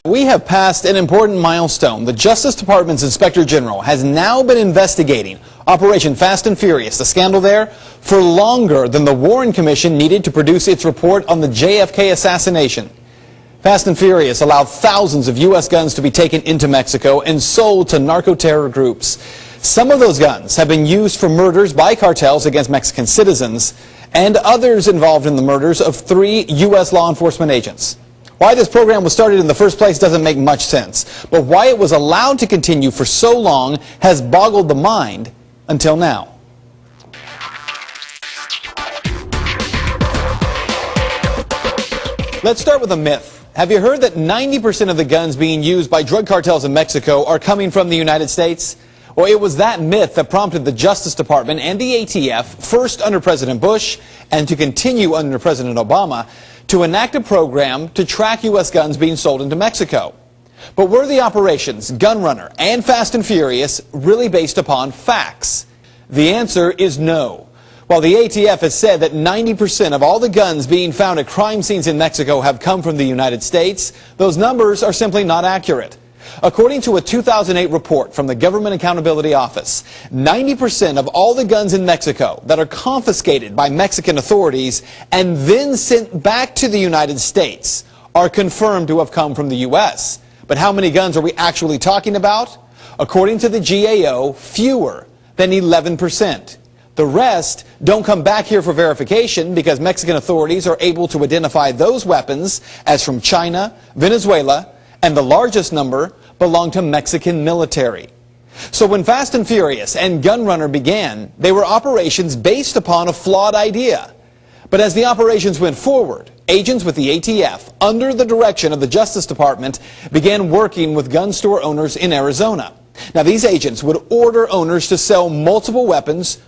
We have passed an important milestone. The Justice Department's Inspector General has now been investigating Operation Fast and Furious, the scandal there, for longer than the Warren Commission needed to produce its report on the JFK assassination. Fast and Furious allowed thousands of U.S. guns to be taken into Mexico and sold to narco-terror groups. Some of those guns have been used for murders by cartels against Mexican citizens and others involved in the murders of 3 U.S. law enforcement agents. Why this program was started in the first place doesn't make much sense, but why it was allowed to continue for so long has boggled the mind until now. Let's start with a myth. Have you heard that 90% of the guns being used by drug cartels in Mexico are coming from the United States? Well, it was that myth that prompted the Justice Department and the ATF, first under President Bush and to continue under President Obama, to enact a program to track U.S. guns being sold into Mexico. But were the operations Gunrunner and Fast and Furious really based upon facts? The answer is no. While the ATF has said that 90% of all the guns being found at crime scenes in Mexico have come from the United States, those numbers are simply not accurate. According to a 2008 report from the Government Accountability Office, 90% of all the guns in Mexico that are confiscated by Mexican authorities and then sent back to the United States are confirmed to have come from the U.S. But how many guns are we actually talking about? According to the GAO, fewer than 11%. The rest don't come back here for verification because Mexican authorities are able to identify those weapons as from China, Venezuela, and the largest number belong to Mexican military. So when Fast and Furious and Gunrunner began, they were operations based upon a flawed idea. But as the operations went forward, agents with the ATF, under the direction of the Justice Department, began working with gun store owners in Arizona. Now, these agents would order owners to sell multiple weapons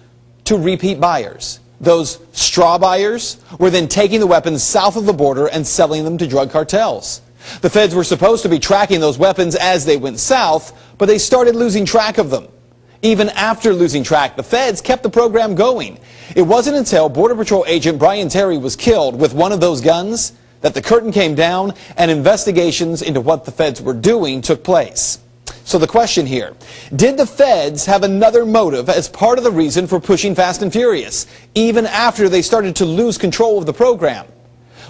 to repeat buyers. Those straw buyers were then taking the weapons south of the border and selling them to drug cartels. The feds were supposed to be tracking those weapons as they went south, but they started losing track of them. Even after losing track, the feds kept the program going. It wasn't until Border Patrol agent Brian Terry was killed with one of those guns that the curtain came down and investigations into what the feds were doing took place. So the question here, did the feds have another motive as part of the reason for pushing Fast and Furious, even after they started to lose control of the program?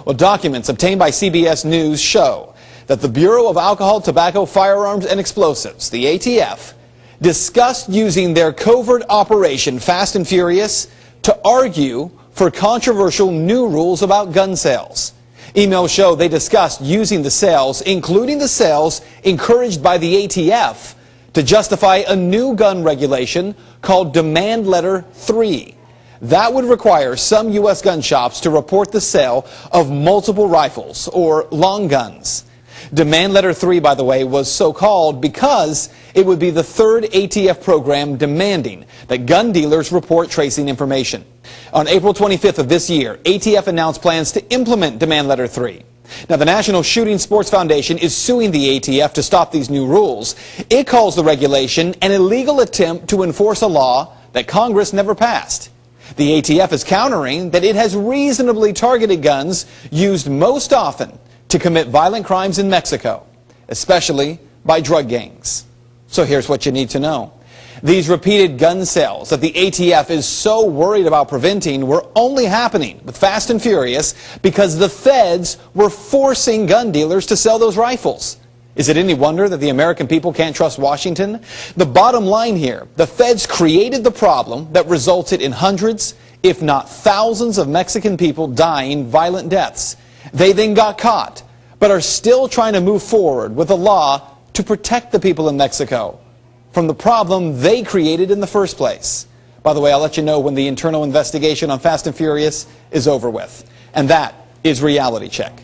Well, documents obtained by CBS News show that the Bureau of Alcohol, Tobacco, Firearms, and Explosives, the ATF, discussed using their covert operation Fast and Furious to argue for controversial new rules about gun sales. Emails show they discussed using the sales, including the sales encouraged by the ATF, to justify a new gun regulation called Demand Letter 3. That would require some U.S. gun shops to report the sale of multiple rifles or long guns. Demand Letter 3, by the way, was so called because it would be the third ATF program demanding that gun dealers report tracing information. On April 25th of this year, ATF announced plans to implement Demand Letter 3. Now, the National Shooting Sports Foundation is suing the ATF to stop these new rules. It calls the regulation an illegal attempt to enforce a law that Congress never passed. The ATF is countering that it has reasonably targeted guns used most often to commit violent crimes in Mexico, especially by drug gangs. So here's what you need to know. These repeated gun sales that the ATF is so worried about preventing were only happening with Fast and Furious because the feds were forcing gun dealers to sell those rifles. Is it any wonder that the American people can't trust Washington? The bottom line here, the feds created the problem that resulted in hundreds, if not thousands, of Mexican people dying violent deaths. They then got caught, but are still trying to move forward with a law to protect the people in Mexico from the problem they created in the first place. By the way, I'll let you know when the internal investigation on Fast and Furious is over with. And that is Reality Check.